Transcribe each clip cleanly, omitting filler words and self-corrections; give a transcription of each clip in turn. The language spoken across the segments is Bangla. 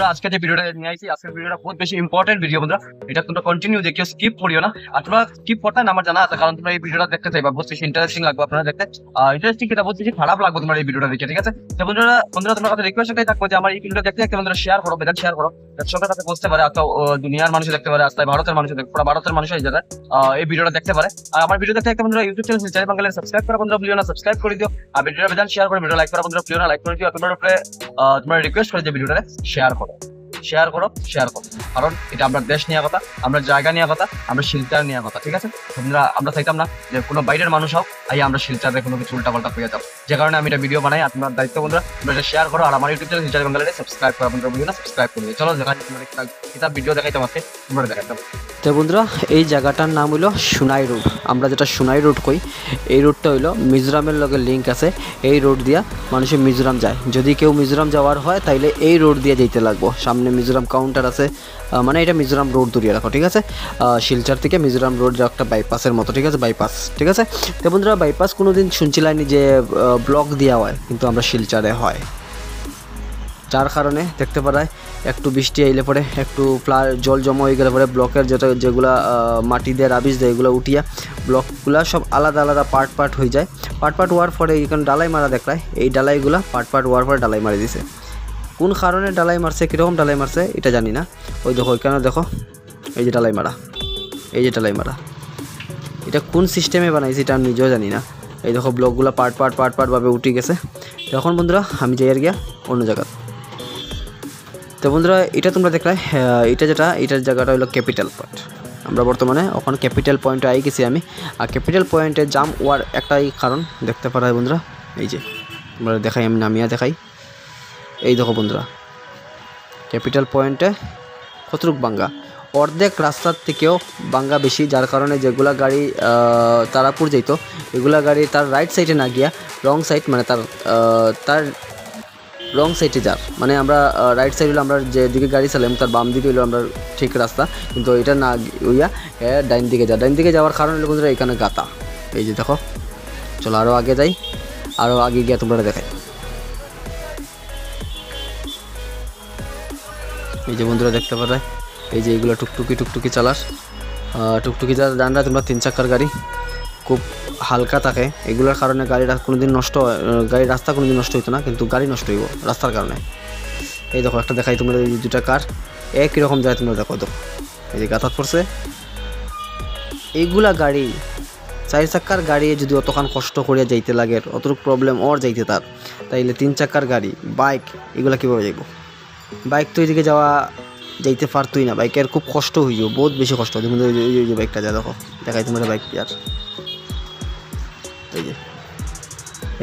বন্ধুরা আজকে যে ভিডিওটা নিয়ে আইছি, আজকের ভিডিওটা বহুত বেশি ইম্পর্টেন্ট ভিডিও বন্ধুরা। এটা তোমরা কন্টিনিউ দেখিও, স্কিপ করিও না। আর তোমরা স্কিপ করতে না আমার জানা আছে, কারণ তোমরা এই ভিডিওটা দেখতে চাইবা, বহুত বেশি ইন্টারেস্টিং লাগবে আপনারা দেখতে। ইন্টারেস্টিং কিনা বহুত বেশি খারাপ লাগবে তোমার এই ভিডিওটা দেখে, ঠিক আছে? তো বন্ধুরা বন্ধুরা তোমার কাছে রিকোয়েস্ট এটাই থাকবে যে আমার এই ভিডিওটা দেখতে দেখতে বন্ধুরা শেয়ার করো, বেদান শেয়ার করো, সবার কাছে পৌঁছতে পারে। তো দুনিয়ার মানুষ দেখতে পারে, আস্তে ভারতের মানুষ দেখতে পারে, ভারতের মানুষ এই জায়গায় এই ভিডিওটা দেখতে পারে। আর আমার ভিডিও দেখতে একটা বন্ধুরা ইউটিউব চ্যানেল শিলচর বাঙালি সাবস্ক্রাইব করা বন্ধুরা ভুলিও না, সাবস্ক্রাইব করে দিও। আর ভিডিওটা বেদান শেয়ার করে, ভিডিও লাইক করা বন্ধুরা ভুলিও না, লাইক করে দিও। তোমার উপরে তোমার রিকোয়েস্ট করে যে ভিডিওটা শেয়ার করো, শেয়ার করো, শেয়ার করো, কারণ এটা আমরা দেশ নিয়ে কথা, আমরা জায়গা নিয়ে কথা, আমরা শিলচর নিয়ে কথা, ঠিক আছে? বন্ধুরা আমরা চাইতাম না যে কোনো বাইরের মানুষ হোক আমরা শিলচরে কোনো কিছু উল্টা পাল্টা পেয়ে যাও, যে কারণে আমি এটা ভিডিও বানাই। আপনার দায়িত্ব বন্ধুরা তোমরা এটা শেয়ার করো, আর আমার ইউটিউব চ্যানেল শিলচর বাঙালি সাবস্ক্রাইব করা বন্ধুরা ভুলিও না, সাবস্ক্রাইব করে দিও। চলো দেখাই তোমরা কিতাব ভিডিও দেখাইতাম আজকে, তোমরা দেখাইতাম। তো বন্ধুরা এই জায়গাটার নাম হইল সোনাই রোড। আমরা যেটা সোনাই রোড কই, এই রোডটা হইল মিজোরামের লগে লিঙ্ক আছে। এই রোড দিয়া মানুষে মিজোরাম যায়। যদি কেউ মিজোরাম যাওয়ার হয় তাইলে এই রোড দিয়ে যাইতে লাগবো। সামনে মিজোরাম কাউন্টার আছে, মানে এটা মিজোরাম রোড দূরিয়ে রাখো, ঠিক আছে? শিলচর থেকে মিজোরাম রোড একটা বাইপাসের মতো, ঠিক আছে? বাইপাস, ঠিক আছে? তো বন্ধুরা বাইপাস কোনো দিন শুনছিলাইনি যে ব্লক দেওয়া হয়, কিন্তু আমরা শিলচরে হয়, যার কারণে দেখতে পারায় একটু বৃষ্টি আইলে পরে একটু জল জমা হয়ে গেলে পরে ব্লকের যেগুলা মাটি দিয়ে রাবিশ দেয় এগুলো উঠিয়া ব্লকগুলা সব আলাদা আলাদা পার্ট হয়ে যায়। পার্ট হওয়ার পরে এখানে ডালাই মারা দেখায়, এই ডালাইগুলা পার্ট হওয়ার পরে ডালাই মারি দিছে। কোন কারণে ডালাই মারছে, কীরকম ডালাই মারছে এটা জানি না। ওই দেখো এখানে দেখো, এই যে ডালাই মারা, এই যে ডালাই মারা, এটা কোন সিস্টেমে বানাইছে এটা আমি নিজেও জানি না। এই দেখো ব্লকগুলো পার্টভাবে উঠে গেছে। তখন বন্ধুরা আমি যাই আর গিয়া অন্য জায়গা। তো বন্ধুরা এটা তোমরা দেখলে, এটার জায়গাটা হলো ক্যাপিটাল পয়েন্ট। আমরা বর্তমানে ওখানে ক্যাপিটাল পয়েন্টে আই গেছি আমি। আর ক্যাপিটাল পয়েন্টে জাম হওয়ার একটাই কারণ দেখতে পারা বন্ধুরা, এই যে তোমরা দেখাই, আমি নামিয়া দেখাই। এই দেখো বন্ধুরা ক্যাপিটাল পয়েন্টে কতটুক বাঙ্গা, অর্ধেক রাস্তার থেকেও বাঙ্গা বেশি, যার কারণে যেগুলা গাড়ি তারাপুর যাইত এগুলা গাড়ি তার রাইট সাইডে না গিয়া রং সাইড, মানে তার রং সাইডে যার, মানে আমরা রাইট সাইড হলো আমরা যেদিকে গাড়ি চালাম তার বাম দিকে হলো আমরা ঠিক রাস্তা, কিন্তু এটা না হইয়া ডাইন দিকে ডাইন দিকে যাওয়ার কারণ হলো বন্ধুরা এখানে গাতা। এই যে দেখো, চলো আরও আগে যাই, আরও আগে গিয়ে তোমরা দেখাই। এই যে বন্ধুরা দেখতে পারে, এই যে এইগুলো টুকটুকি চালাস, টুকটুকি যারা জানরা তোমরা 3 চাকার গাড়ি খুব হালকা থাকে, এগুলোর কারণে গাড়িটা কোনোদিন নষ্ট হয়, গাড়ির রাস্তা কোনোদিন নষ্ট হইতো না, কিন্তু গাড়ি নষ্ট হইব রাস্তার কারণে। এই দেখো একটা দেখাই তোমরা, এই দুটা কার একই রকম যায়, তোমরা দেখো দেখো এই যে গাঁথাত পড়ছে। এইগুলা গাড়ি 4 চাকার গাড়ি যদি অতখান কষ্ট করিয়া যাইতে লাগে, অতটুক প্রবলেম ওর যাইতে তার, তাইলে 3 চাকার গাড়ি বাইক এগুলা কীভাবে যাইব? বাইক তো এইদিকে যাইতে পারতোই না, বাইকের খুব কষ্ট হয়ে যাবে, বহুত বেশি কষ্ট হয়। এই যে বাইকটা যা দেখো দেখাই তোমরা, বাইক আর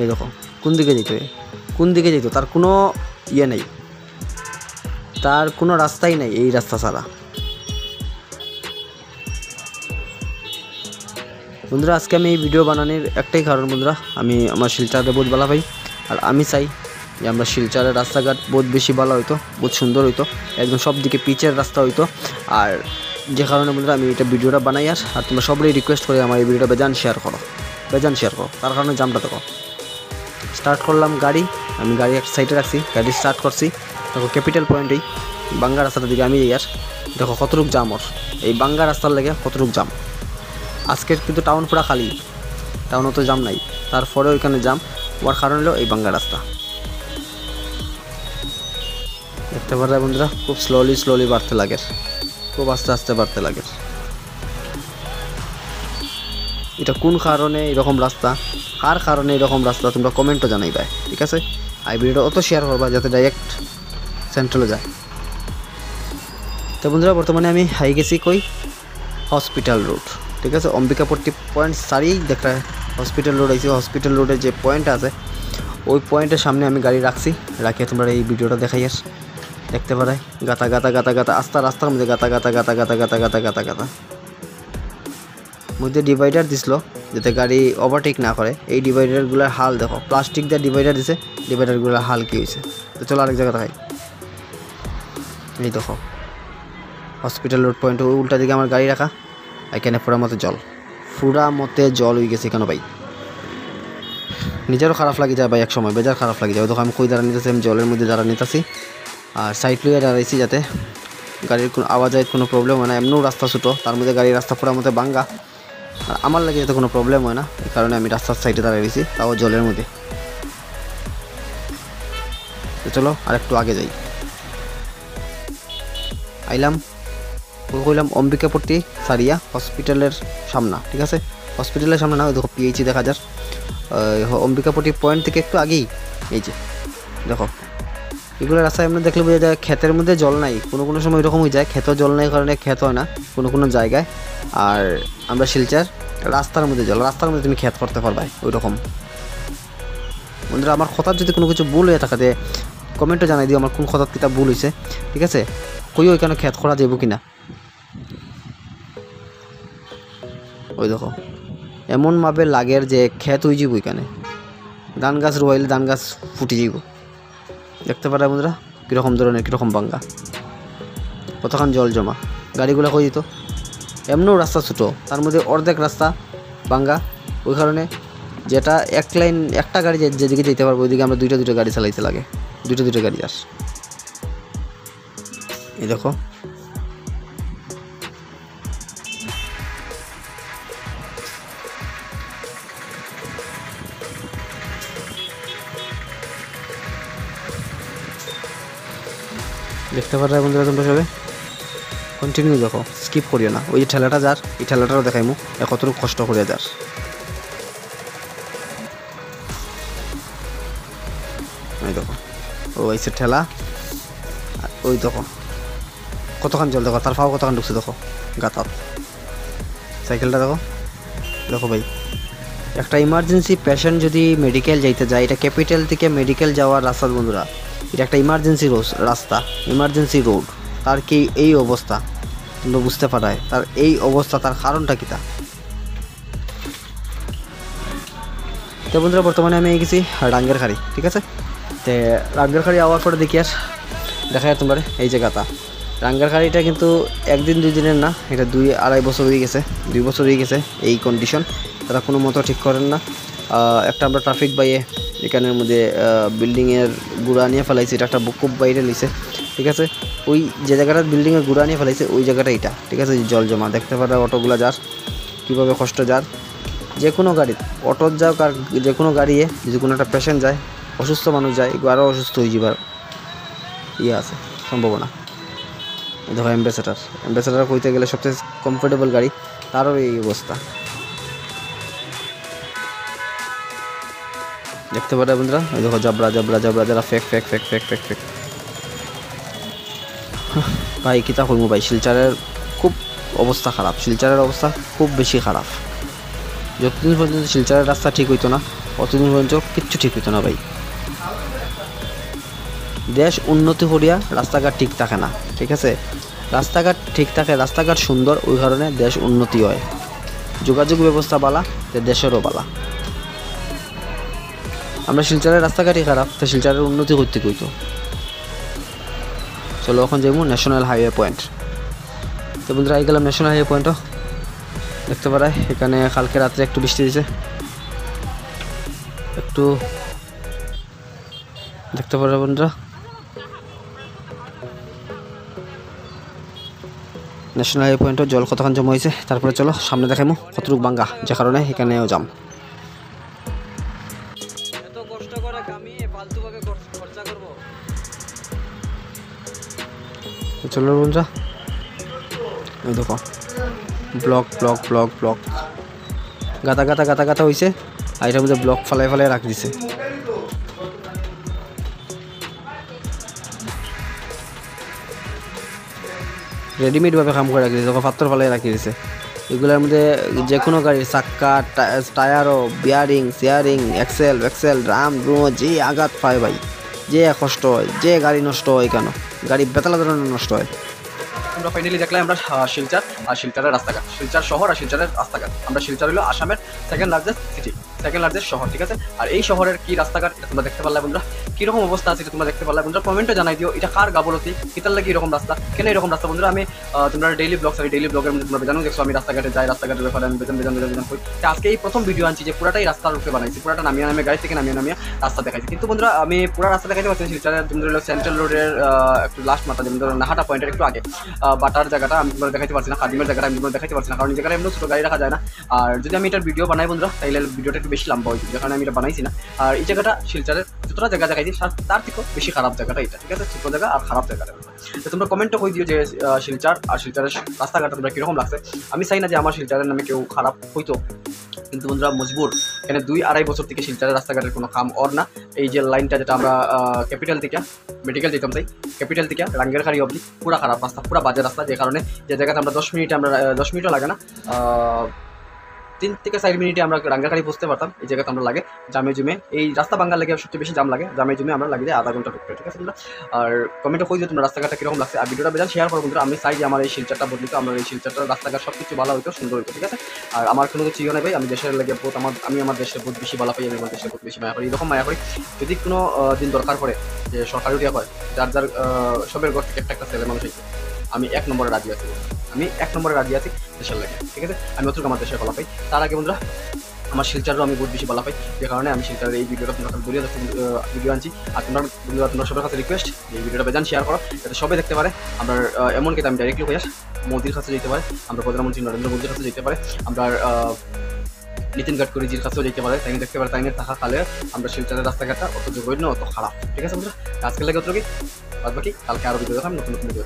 এই দেখো কোন দিকে যেত, তার কোনো ইয়ে নেই, তার কোনো রাস্তাই নেই এই রাস্তা ছাড়া। বন্ধুরা আজকে আমি এই ভিডিও বানানোর একটাই কারণ বন্ধুরা, আমি আমার শিলচরে বহুত ভালো পাই, আর আমি চাই যে আমরা শিলচরের রাস্তাঘাট বহুত বেশি ভালো হইতো, বহুত সুন্দর হইতো, একদম সব দিকে পিচের রাস্তা হইতো। আর যে কারণে বন্ধুরা আমি এটা ভিডিওটা বানাই, আর তোমরা সবাই রিকোয়েস্ট করে আমার এই ভিডিওটা বেজান শেয়ার করো, তার কারণে জামটা দেখো। স্টার্ট করলাম গাড়ি, আমি গাড়ি এক সাইডে রাখছি, গাড়ি স্টার্ট করছি। দেখো ক্যাপিটাল পয়েন্টেই বাঙ্গা রাস্তাটার দিকে আমি যাই, আর দেখো কতটুক জাম ওর, এই বাঙ্গা রাস্তার লেগে কতটুক জাম। আজকের কিন্তু টাউন পুরা খালি, টাউনও তো জাম নাই, তারপরেও এখানে জাম হওয়ার কারণ হলো এই বাঙ্গা রাস্তা। দেখতে পারা বন্ধুরা খুব স্লোলি বাড়তে লাগে, খুব আস্তে বাড়তে লাগে। এটা কোন কারণে এরকম রাস্তা, কার কারণে এরকম রাস্তা তোমরা কমেন্টও জানাইবা, ঠিক আছে? আর ভিডিওটা অত শেয়ার করবা যাতে ডাইরেক্ট সেন্ট্রালে যায়। তো বন্ধুরা বর্তমানে আমি হাই গেছি কই, হসপিটাল রোড, ঠিক আছে? অম্বিকাপট্টি পয়েন্ট সারি দেখা হসপিটাল রোড আইছি। হসপিটাল রোডের যে পয়েন্ট আছে ওই পয়েন্টের সামনে আমি গাড়ি রাখিয়ে তোমরা এই ভিডিওটা দেখাই। আর দেখতে পারাই গাতা রাস্তার মধ্যে গাতা মধ্যে ডিভাইডার দিছিল যাতে গাড়ি ওভারটেক না করে। এই ডিভাইডারগুলোর হাল দেখো, প্লাস্টিক দিয়ে ডিভাইডার দিছে, ডিভাইডারগুলোর হাল কী হয়েছে। তো চলো আরেক জায়গা দেখাই। এই দেখো হসপিটাল রোড পয়েন্ট, ওই উল্টা দিকে আমার গাড়ি রাখা, এখানে পুরা মতে জল হয়ে গেছে কেন ভাই, নিজেরও খারাপ লাগে যায় ভাই, এক সময় বেজার খারাপ লাগে যায়। দেখো আমি কই দাঁড়া নিতেছি, আমি জলের মধ্যে দাঁড়া নিতেছি, আর সাইড লইয়া দাঁড়াইছি যাতে গাড়ির কোনো আওয়াজের কোনো প্রবলেম হয় না। এমনিও রাস্তা ছোটো, তার মধ্যে গাড়ির রাস্তা পুরো মধ্যে ভাঙ্গা, আর আমার লাগে যাতে কোনো প্রবলেম হয় না, এই কারণে আমি রাস্তার সাইডে দাঁড়িয়ে রয়েছি, তাও জলের মধ্যে। তো চলো আর একটু আগে যাই। আইলাম কইলাম অম্বিকাপট্টি সারিয়া হসপিটালের সামনা, ঠিক আছে? হসপিটালের সামনে না, ওই দেখো পিএইচি দেখা যার, অম্বিকাপট্টি পয়েন্ট থেকে একটু আগেই এই যে দেখো এগুলো রাস্তায় এমনি দেখলে বোঝা যায় ক্ষেতের মধ্যে জল নাই, কোনো কোনো সময় এরকম হয়ে যায় ক্ষেতেও জল নাই কারণে ক্ষেত হয় না কোনো কোনো জায়গায়। আর আমরা শিলচর রাস্তার মধ্যে জল, রাস্তার মধ্যে তুমি ক্ষেত করতে পারবে ওই রকম। বন্ধুরা আমার কথার যদি কোনো কিছু ভুল হয়ে থাকে কমেন্টে জানাই দিও আমার কোন কথার কিতা ভুল হয়েছে, ঠিক আছে? কইও ওইখানে ক্ষেত করা যাবো কিনা। ওই দেখো এমনভাবে লাগের যে ক্ষেত হয়ে যাব, ওইখানে ধান গাছ রোয়াইলে ধান গাছ ফুটে যাব। দেখতে পারা বন্ধুরা কীরকম ধরনের কীরকম ভাঙ্গা, কতক্ষণ জল জমা, গাড়িগুলো কই দিত। এমনও রাস্তা ছোটো, তার মধ্যে অর্ধেক রাস্তা ভাঙ্গা, ওই কারণে যেটা এক লাইন একটা গাড়ি যেদিকে যেতে পারবো ওইদিকে আমরা দুইটা গাড়ি চালাইতে লাগে, দুইটা গাড়ি আস। এই দেখো দেখতে পারা বন্ধুরা তোমরা সবে কন্টিনিউ দেখো, স্কিপ করিও না। ওই যে ঠেলাটা যার, এই ঠেলাটাও দেখাইমু কতটুকু কষ্ট করিয়া যার। ওই দেখো ও এইসে ঠেলা, ওই দেখো কতক্ষণ জল, দেখো তার ফাও কতক্ষণ ঢুকছে, দেখো গাতাত সাইকেলটা দেখো। দেখো ভাই একটা ইমার্জেন্সি পেশেন্ট যদি মেডিকেল যাইতে যায়, এটা ক্যাপিটাল থেকে মেডিকেল যাওয়ার রাস্তা বন্ধুরা, এটা একটা ইমার্জেন্সি রাস্তা, ইমার্জেন্সি রোড, তার কি এই অবস্থা তোমরা বুঝতে পারায়, তার এই অবস্থা তার কারণটা কী তা। তো বন্ধুরা বর্তমানে আমি গেছি রাঙ্গের খাড়ি, ঠিক আছে? তো রাঙ্গের খাড়ি আওয়ার পরে দেখি আর দেখা যায় তোমার এই জায়গাটা। রাঙ্গের খাড়িটা কিন্তু একদিন দুই দিনের না, এটা 2-2.5 বছর হয়ে গেছে, 2 বছর হয়ে গেছে এই কন্ডিশন, তারা কোনো মতো ঠিক করেন না। একটা আমরা ট্রাফিক বাইয়ে এখানের মধ্যে বিল্ডিংয়ের গুঁড়া নিয়ে ফেলাইছি, এটা একটা খুব বাইরে লিছে, ঠিক আছে? ওই যে জায়গাটা বিল্ডিংয়ের গুঁড়া নিয়ে ফেলাইছে ওই জায়গাটা এটা, ঠিক আছে? জল জমা দেখতে পারা অটোগুলো যার কীভাবে কষ্ট যার, যে কোনো গাড়ির অটোর যাও আর যে কোনো গাড়িয়ে যদি কোনো একটা পেশেন্ট যায়, অসুস্থ মানুষ যায়, এগুলো আরও অসুস্থ হয়ে যাবার ইয়ে আছে সম্ভাবনা। দেখো অ্যাম্বাসেডার কইতে গেলে সবচেয়ে কমফোর্টেবল গাড়ি, তারও এই অবস্থা দেখতে পারে বন্ধুরা। ওই দেখো জাবরা যারা ফেক ভাই কিতা করবো ভাই, শিলচরের খুব অবস্থা খারাপ, শিলচরের অবস্থা খুব বেশি খারাপ। যতদিন পর্যন্ত শিলচরের রাস্তা ঠিক হইতো না অতদিন পর্যন্ত কিচ্ছু ঠিক হইতো না ভাই। দেশ উন্নতি করিয়া রাস্তাঘাট ঠিক থাকে না, ঠিক আছে? রাস্তাঘাট ঠিক থাকে, রাস্তাঘাট সুন্দর, ওই কারণে দেশ উন্নতি হয়। যোগাযোগ ব্যবস্থা বালা, দেশেরও বালা। আমরা শিলচরের রাস্তাঘাটই খারাপ, তো শিলচরের উন্নতি করতে কইতো। চলো এখন যাবো ন্যাশনাল হাইওয়ে পয়েন্ট। তো বন্ধুরা আই গেলাম ন্যাশনাল হাইওয়ে পয়েন্টও, দেখতে পারায় এখানে কালকে রাত্রে একটু বৃষ্টি দিয়েছে, একটু দেখতে পারা বন্ধুরা। ন্যাশনাল হাইওয়ে পয়েন্টও জল কতক্ষণ জমা হয়েছে, তারপরে চলো সামনে দেখাইমো কতটুকু ভাঙ্গা, যে কারণে এখানেও যাম। এত কষ্ট করে কামিয়ে ফালতুভাবে খরচা করব, চলো বন্ধুরা। এই দেখো ব্লক গাতা হয়েছে, আর এটার মধ্যে ব্লক ফালাই রাখি দিছে। রেডিমেডভাবে কাম করে রাখি দিয়েছে, পাথর ফালাই রাখি দিয়েছে। এগুলোর মধ্যে যে কোনো গাড়ির চাক্কা, টায়ারও, বিয়ারিং, সিয়ারিং, এক্সেল ড্রাম যে আঘাত পায় ভাই, যে কষ্ট হয়, যে গাড়ি নষ্ট হয়, কেন গাড়ি বেতালা ধরনের নষ্ট হয়। আমরা ফাইনালি দেখলাম আমরা শিলচর আর শিলচরের রাস্তাঘাট, শিলচর শহর আর শিলচরের রাস্তাঘাট। আমরা শিলচর হলো আসামের 2nd largest city. Second largest শহর, ঠিক আছে। আর এই শহরের কি রাস্তাঘাট এটা তোমরা দেখতে পারলে বন্ধুরা, কিরকম অবস্থা আছে এটা তোমরা দেখতে পারলে বন্ধুরা, কমেন্টে জানাই দিও এটা কার গাবলতি, কিতার লাগে এরকম রাস্তা, কেন এরকম রাস্তা বন্ধুরা। আমি তোমরা ডেইলি ব্লগের মধ্যে তোমরা জানো দেখছো আমি রাস্তাঘাটে যাই, রাস্তাঘাটের ব্যাপারে আমি বেতন করি। আজকে এই প্রথম ভিডিও আনছি যে পুরাটাই রাস্তার রূপে বানাইছি, পুরাটা নামিয়ে গাড়ি থেকে নামিয়ে রাস্তা দেখাইছি। কিন্তু বন্ধুরা আমি পুরা রাস্তা দেখাইতে পারছি শিলচরের সেন্ট্রাল রোডের একটু লাস্ট মাথা, যেমন ধরো নাহাটা পয়েন্টের একটু আগে বাটার জায়গাটা আমি তোমরা দেখাইতে পারছি না, খাদিমের জায়গাটা আমি তোমরা দেখাইতে পারছি না, কারণ এই জায়গায় এমন ছোটো গাড়ি রাখা যায় না। আর যদি আমি এটার ভিডিও বানাই বন্ধুরা তাইলে ভিডিওটা একটু বেশি লম্বা হয়েছে, যে কারণে আমি এটা বানাইছি না। আর এই জায়গাটা শিলচরের যতটা জায়গা দেখাইছি তার থেকেও বেশি খারাপ জায়গাটা এটা, ঠিক আছে, ছোট জায়গা আর খারাপ জায়গাটা। তো তোমরা কমেন্টে কই দিও যে শিলচর আর শিলচরের রাস্তাঘাট তোমরা কীরকম লাগছে। আমি চাই না যে আমার শিলচরের নামে কেউ খারাপ হইতো, কিন্তু বন্ধুরা মজবুর, এখানে 2-2.5 বছর থেকে শিলচরের রাস্তাঘাটের কোনো কাম ওর না। এই যে লাইনটা যেটা আমরা ক্যাপিটাল থেকে মেডিকেল যেতাম চাই, ক্যাপিটাল থেকে রাঙ্গেরখাড়ি অবধি পুরা খারাপ রাস্তা, পুরা বাজে রাস্তা, যে কারণে যে জায়গাতে আমরা 10 মিনিটও লাগে না, 3 থেকে 4 মিনিটে আমরা রাঙ্গাখাড়ি পৌঁছতে পারতাম, এই জায়গাতে আমরা লাগে জামে জুমে, এই রাস্তা বাঙ্গাল লাগে সবচেয়ে বেশি জাম লাগে, জামে জুমে আমরা লাগে যায় আধা ঘন্টা ঢুকতে, ঠিক আছে বন্ধুরা। আর কমেন্টে কই দিও তোমরা রাস্তাঘাটটা কীরকম লাগছে, আর ভিডিওটা বেজান শেয়ার করো বন্ধুরা। আমি চাই যে আমার এই শিলচরটা বদলিত, আমার এই শিলচরটার রাস্তাঘাট সব কিছু ভালো হইতো, সুন্দর হইতো, ঠিক আছে। আর আমার কোনো কিছু ইয়ে নেই ভাই, আমি দেশের লাগে বহুত আমি আমার দেশের বহুত বেশি ভালো পাই, আমি আমার দেশের বহুত বেশি মায়া করি, এরকম মায়া করি। যদি কোনো দিন দরকার পড়ে যে সরকারি উঠিয়া হয় যার সবের ঘর থেকে একটা ছেলে মানুষ হয়েছে, আমি 1 নম্বরে রাজি আছি, আমি 1 নম্বরে রাজি আছি দেশের লাগে, ঠিক আছে। আমি অতটুকু আমার দেশের ভালো পাই। তার আগে বন্ধুরা আমার শিলচরও আমি বহুত বেশি ভালো পাই, যে কারণে আমি শিলচরের এই ভিডিওটা তোমার কাছে দূরে ভিডিও আনছি। আর তোমরা সবার কাছে রিকোয়েস্ট এই ভিডিওটা বেজান শেয়ার করো, যাতে সবাই দেখতে পারে। আমরা এমনকি আমি ডাইরেক্টলি হয়ে মোদির কাছে যেতে পারে, আমরা প্রধানমন্ত্রী নরেন্দ্র মোদির কাছে যেতে পারে, আমরা নীতিন গাডকারিজির কাছেও যেতে পারে, তাই দেখতে পারে, তাই থাকা কালে আমরা শিলচরের রাস্তাঘাটটা অত যোগ্য অত খারাপ, ঠিক আছে বন্ধুরা। আজকের লাগে অত কি বাদ বাকি কালকে আরো ভিডিও দেখাম, নতুন ভিডিও।